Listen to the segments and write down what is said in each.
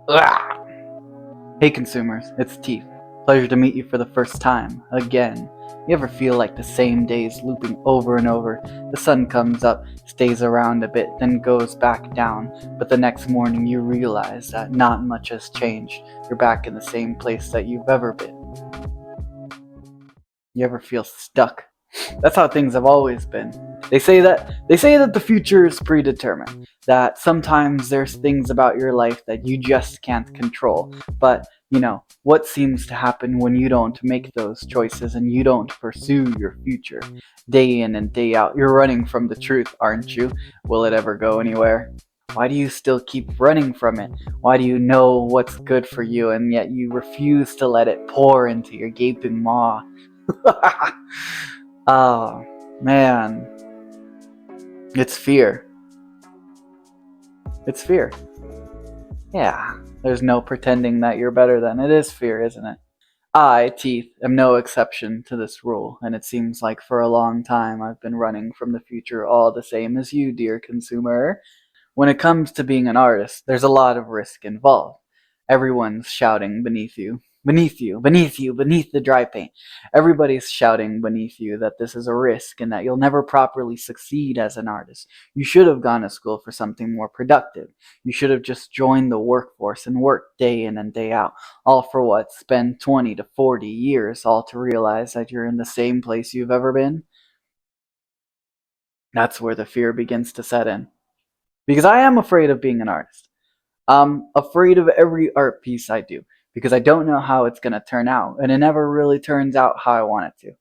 Ugh. Hey consumers, it's Teeth. Pleasure to meet you for the first time, again. You ever feel like the same days looping over and over? The sun comes up, stays around a bit, then goes back down, but the next morning you realize that not much has changed. You're back in the same place that you've ever been. You ever feel stuck? That's how things have always been. They say that the future is predetermined, that sometimes there's things about your life that you just can't control. But, what seems to happen when you don't make those choices and you don't pursue your future? Day in and day out, you're running from the truth, aren't you? Will it ever go anywhere? Why do you still keep running from it? Why do you know what's good for you and yet you refuse to let it pour into your gaping maw? Oh, man. It's fear. It's fear. Yeah, there's no pretending that you're better than. It is fear, isn't it? I, Teeth, am no exception to this rule, and it seems like for a long time I've been running from the future all the same as you, dear consumer. When it comes to being an artist, there's a lot of risk involved. Everyone's shouting beneath you, beneath you, beneath you, beneath the dry paint. Everybody's shouting beneath you that this is a risk and that you'll never properly succeed as an artist. You should have gone to school for something more productive. You should have just joined the workforce and worked day in and day out. All for what? Spend 20 to 40 years all to realize that you're in the same place you've ever been? That's where the fear begins to set in. Because I am afraid of being an artist. I'm afraid of every art piece I do because I don't know how it's going to turn out, and it never really turns out how I want it to.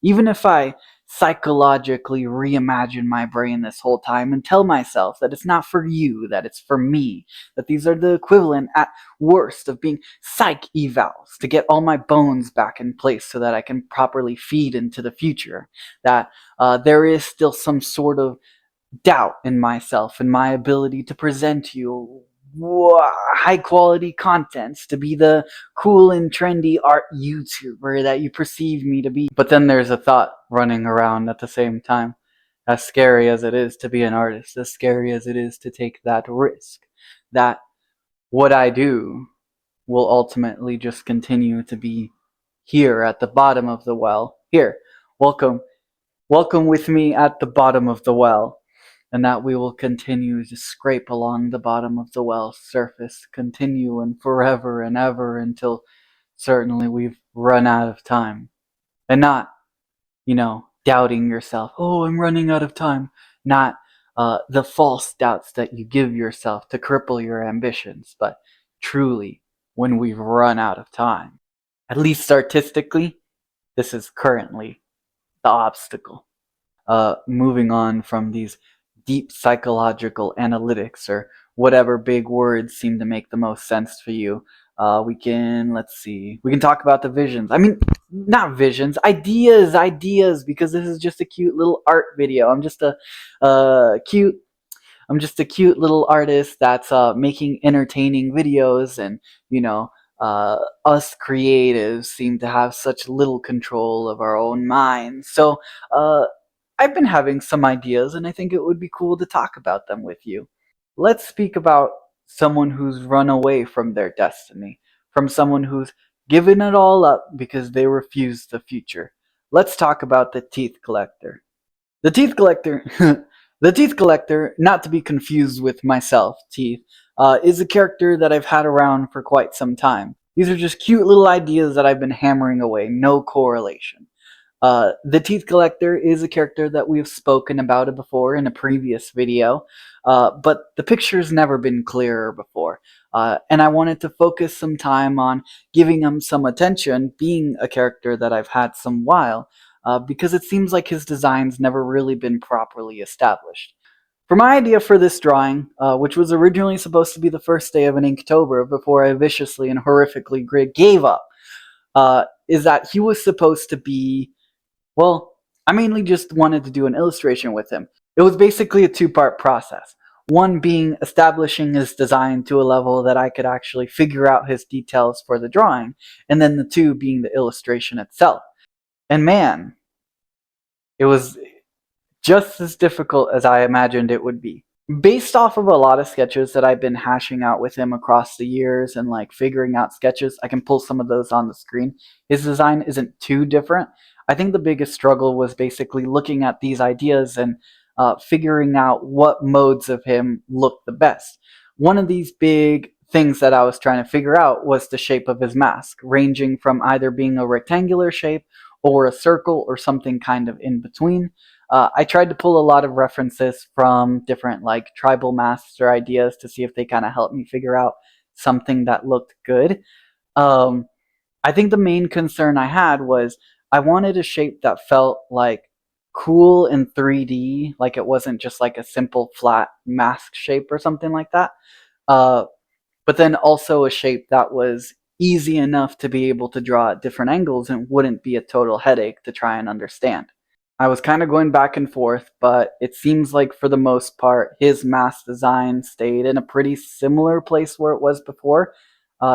Even if I psychologically reimagine my brain this whole time and tell myself that it's not for you, that it's for me, that these are the equivalent at worst of being psych evals to get all my bones back in place so that I can properly feed into the future, that there is still some sort of doubt in myself and my ability to present you high quality contents, to be the cool and trendy art YouTuber that you perceive me to be. But then there's a thought running around at the same time. As scary as it is to be an artist, as scary as it is to take that risk, that what I do will ultimately just continue to be here at the bottom of the well. Here, welcome with me at the bottom of the well, and that we will continue to scrape along the bottom of the well's surface, continue and forever and ever until certainly we've run out of time. And not, doubting yourself, oh, I'm running out of time. Not the false doubts that you give yourself to cripple your ambitions, but truly when we've run out of time. At least artistically, this is currently the obstacle. Moving on from these deep psychological analytics or whatever big words seem to make the most sense for you, we can talk about the visions. I mean, not visions, ideas, because this is just a cute little art video. I'm just a cute little artist that's making entertaining videos, and us creatives seem to have such little control of our own minds. So I've been having some ideas, and I think it would be cool to talk about them with you. Let's speak about someone who's run away from their destiny, from someone who's given it all up because they refuse the future. Let's talk about the teeth collector. The teeth collector, the teeth collector, not to be confused with myself, Teeth, is a character that I've had around for quite some time. These are just cute little ideas that I've been hammering away, no correlation. The Teeth Collector is a character that we've spoken about before in a previous video, but the picture's never been clearer before. And I wanted to focus some time on giving him some attention, being a character that I've had some while, because it seems like his design's never really been properly established. For my idea for this drawing, which was originally supposed to be the first day of an Inktober before I viciously and horrifically gave up, is that he was supposed to be, well, I mainly just wanted to do an illustration with him. It was basically a two-part process. One being establishing his design to a level that I could actually figure out his details for the drawing, and then the two being the illustration itself. And man, it was just as difficult as I imagined it would be. Based off of a lot of sketches that I've been hashing out with him across the years and like figuring out sketches, I can pull some of those on the screen. His design isn't too different. I think the biggest struggle was basically looking at these ideas and figuring out what modes of him look the best. One of these big things that I was trying to figure out was the shape of his mask, ranging from either being a rectangular shape or a circle or something kind of in between. I tried to pull a lot of references from different like tribal masks or ideas to see if they kind of helped me figure out something that looked good. Um, I think the main concern I had was I wanted a shape that felt like cool in 3D, like it wasn't just like a simple flat mask shape or something like that. Uh, but then also a shape that was easy enough to be able to draw at different angles and wouldn't be a total headache to try and understand. I was kind of going back and forth, but it seems like for the most part, his mask design stayed in a pretty similar place where it was before,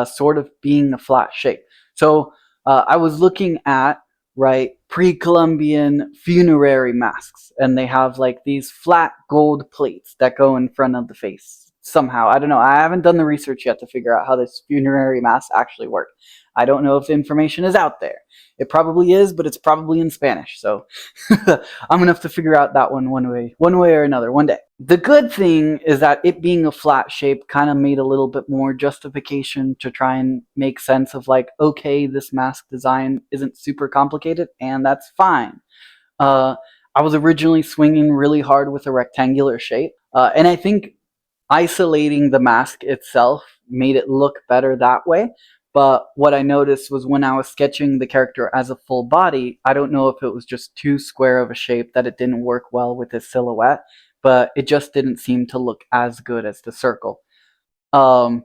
sort of being a flat shape. So I was looking at, right, pre-Columbian funerary masks, and they have like these flat gold plates that go in front of the face somehow. I don't know. I haven't done the research yet to figure out how this funerary mask actually work. I don't know if the information is out there. It probably is, but it's probably in Spanish. So I'm gonna have to figure out that one way or another, one day. The good thing is that it being a flat shape kind of made a little bit more justification to try and make sense of like, okay, this mask design isn't super complicated, and that's fine. Uh, I was originally swinging really hard with a rectangular shape, and I think isolating the mask itself made it look better that way. But what I noticed was when I was sketching the character as a full body, I don't know if it was just too square of a shape that it didn't work well with his silhouette, but it just didn't seem to look as good as the circle. Um,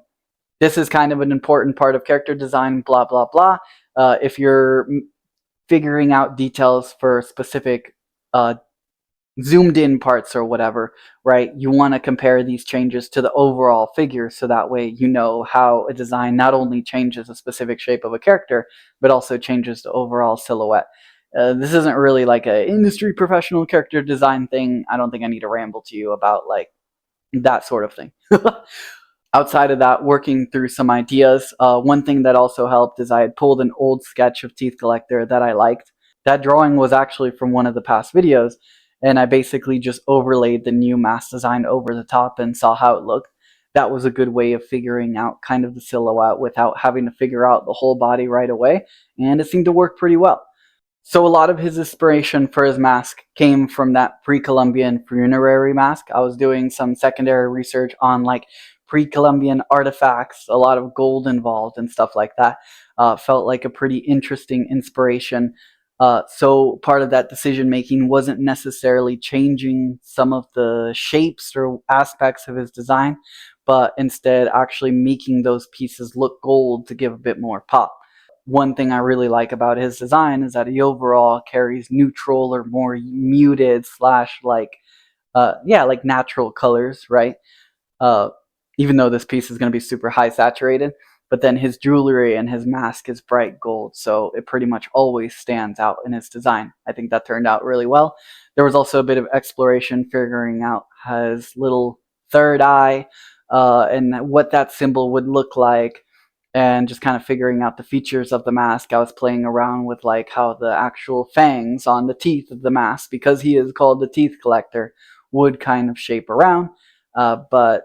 this is kind of an important part of character design, blah, blah, blah. If you're figuring out details for specific uh, zoomed in parts or whatever, right? You want to compare these changes to the overall figure so that way you know how a design not only changes a specific shape of a character, but also changes the overall silhouette. This isn't really like a industry professional character design thing. I don't think I need to ramble to you about like that sort of thing. Outside of that, working through some ideas, one thing that also helped is I had pulled an old sketch of Teeth Collector that I liked. That drawing was actually from one of the past videos, and I basically just overlaid the new mask design over the top and saw how it looked. That was a good way of figuring out kind of the silhouette without having to figure out the whole body right away, and it seemed to work pretty well. So a lot of his inspiration for his mask came from that pre-Columbian funerary mask. I was doing some secondary research on like pre-Columbian artifacts, a lot of gold involved and stuff like that. Felt like a pretty interesting inspiration. So part of that decision making wasn't necessarily changing some of the shapes or aspects of his design, but instead actually making those pieces look gold to give a bit more pop. One thing I really like about his design is that he overall carries neutral or more muted slash like like natural colors, right? uh, Even though this piece is going to be super high saturated. But then his jewelry and his mask is bright gold, so it pretty much always stands out in his design. I think that turned out really well. There was also a bit of exploration figuring out his little third eye and what that symbol would look like, and just kind of figuring out the features of the mask. I was playing around with like how the actual fangs on the teeth of the mask, because he is called the Teeth Collector, would kind of shape around. But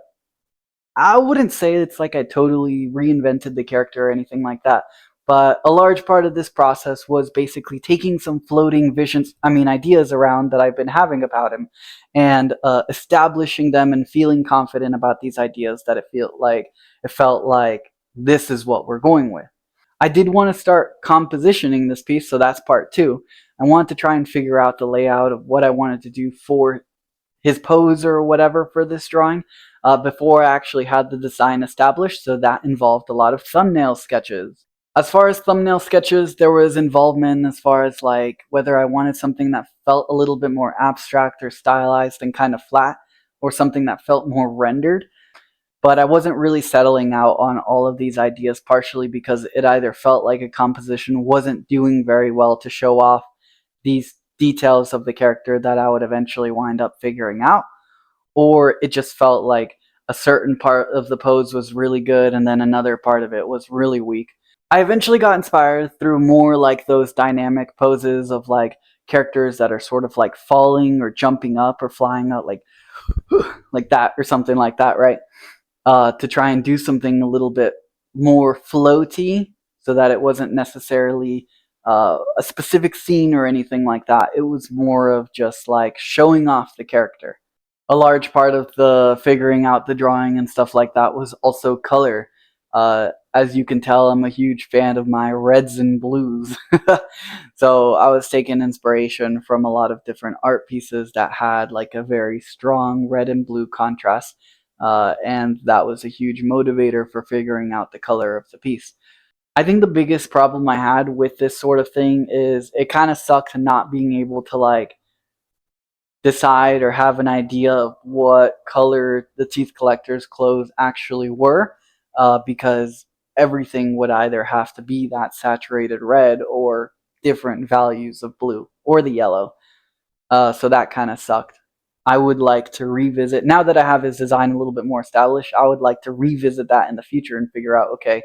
I wouldn't say it's like I totally reinvented the character or anything like that. But a large part of this process was basically taking some floating ideas around that I've been having about him, and establishing them and feeling confident about these ideas that it felt like this is what we're going with. I did want to start compositioning this piece, so that's part two. I wanted to try and figure out the layout of what I wanted to do for his pose or whatever for this drawing before I actually had the design established, so that involved a lot of thumbnail sketches. As far as thumbnail sketches, there was involvement as far as like whether I wanted something that felt a little bit more abstract or stylized and kind of flat, or something that felt more rendered. But I wasn't really settling out on all of these ideas, partially because it either felt like a composition wasn't doing very well to show off these details of the character that I would eventually wind up figuring out, or it just felt like a certain part of the pose was really good and then another part of it was really weak. I eventually got inspired through more like those dynamic poses of like characters that are sort of like falling or jumping up or flying out like that or something like that, right? To try and do something a little bit more floaty so that it wasn't necessarily a specific scene or anything like that. It was more of just like showing off the character. A large part of the figuring out the drawing and stuff like that was also color. As you can tell, I'm a huge fan of my reds and blues. So I was taking inspiration from a lot of different art pieces that had like a very strong red and blue contrast. And that was a huge motivator for figuring out the color of the piece. I think the biggest problem I had with this sort of thing is it kind of sucked not being able to like decide or have an idea of what color the teeth collector's clothes actually were, because everything would either have to be that saturated red or different values of blue or the yellow. So that kind of sucked. I would like to revisit, now that I have his design a little bit more established, I would like to revisit that in the future and figure out, okay,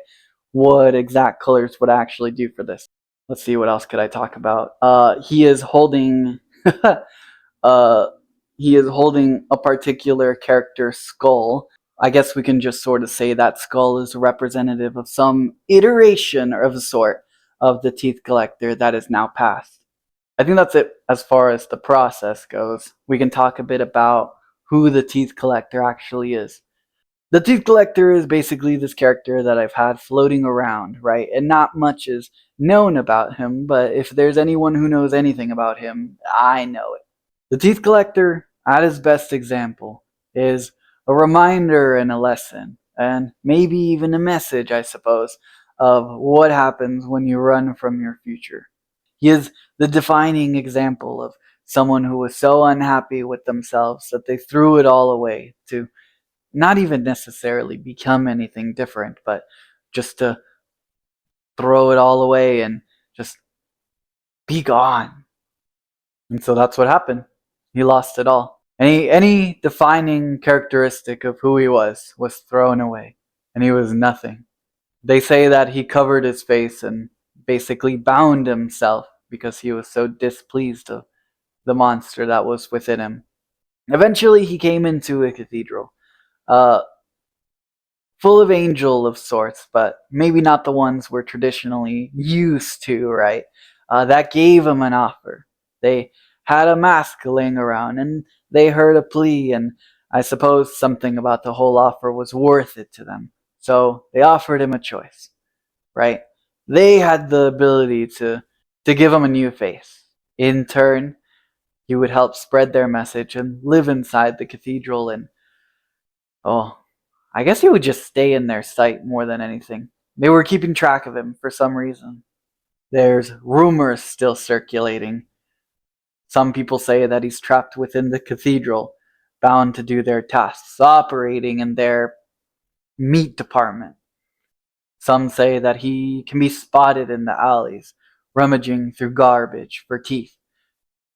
what exact colors would I actually do for this. Let's see, what else could I talk about? He is holding uh, he is holding a particular character's skull. I guess we can just sort of say that skull is representative of some iteration of a sort of the teeth collector that is now past. I think that's it as far as the process goes. We can talk a bit about who the teeth collector actually is. The teeth collector is basically this character that I've had floating around, right? And not much is known about him, but if there's anyone who knows anything about him, I know it. The teeth collector, at his best example, is a reminder and a lesson, and maybe even a message, I suppose, of what happens when you run from your future. He is the defining example of someone who was so unhappy with themselves that they threw it all away to not even necessarily become anything different, but just to throw it all away and just be gone. And so that's what happened. He lost it all. Any defining characteristic of who he was thrown away, and he was nothing. They say that he covered his face and basically bound himself because he was so displeased of the monster that was within him. Eventually, he came into a cathedral, uh, full of angel of sorts, but maybe not the ones we're traditionally used to, right? That gave him an offer. They had a mask laying around, and they heard a plea, and I suppose something about the whole offer was worth it to them. So they offered him a choice, right? They had the ability to give him a new face. In turn, he would help spread their message and live inside the cathedral, and oh, I guess he would just stay in their sight more than anything. They were keeping track of him for some reason. There's rumors still circulating. Some people say that he's trapped within the cathedral, bound to do their tasks, operating in their meat department. Some say that he can be spotted in the alleys, rummaging through garbage for teeth,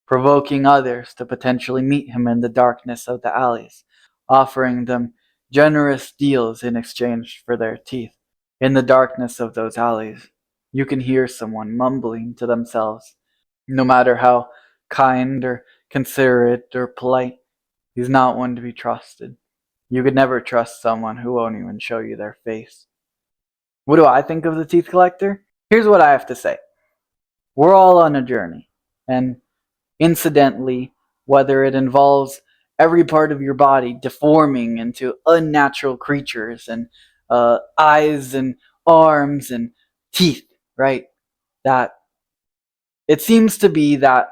provoking others to potentially meet him in the darkness of the alleys, offering them generous deals in exchange for their teeth. In the darkness of those alleys, you can hear someone mumbling to themselves. No matter how kind or considerate or polite, he's not one to be trusted. You could never trust someone who won't even show you their face. What do I think of the teeth collector? Here's what I have to say. We're all on a journey, and incidentally, whether it involves every part of your body deforming into unnatural creatures and eyes and arms and teeth, right? That it seems to be that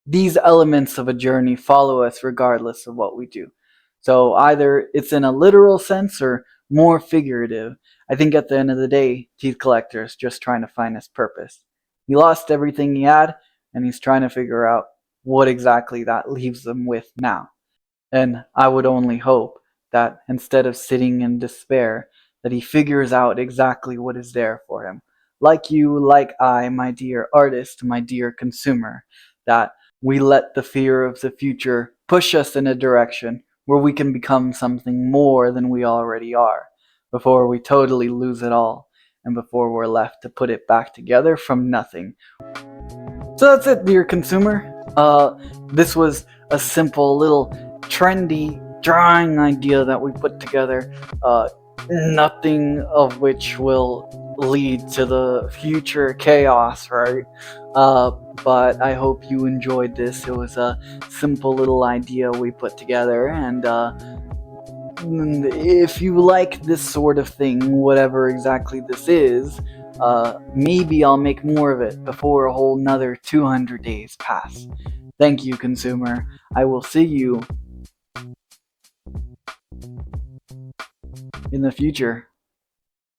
these elements of a journey follow us regardless of what we do. So either it's in a literal sense or more figurative. I think at the end of the day, Teeth Collector is just trying to find his purpose. He lost everything he had, and he's trying to figure out what exactly that leaves him with now. And I would only hope that instead of sitting in despair, that he figures out exactly what is there for him. Like you, like I, my dear artist, my dear consumer, that we let the fear of the future push us in a direction where we can become something more than we already are, before we totally lose it all, and before we're left to put it back together from nothing. So that's it, dear consumer. This was a simple little trendy drawing idea that we put together, nothing of which will lead to the future chaos, right? But I hope you enjoyed this. It was a simple little idea we put together, and if you like this sort of thing, whatever exactly this is, maybe I'll make more of it before a whole nother 200 days pass. Thank you, consumer. I will see you in the future.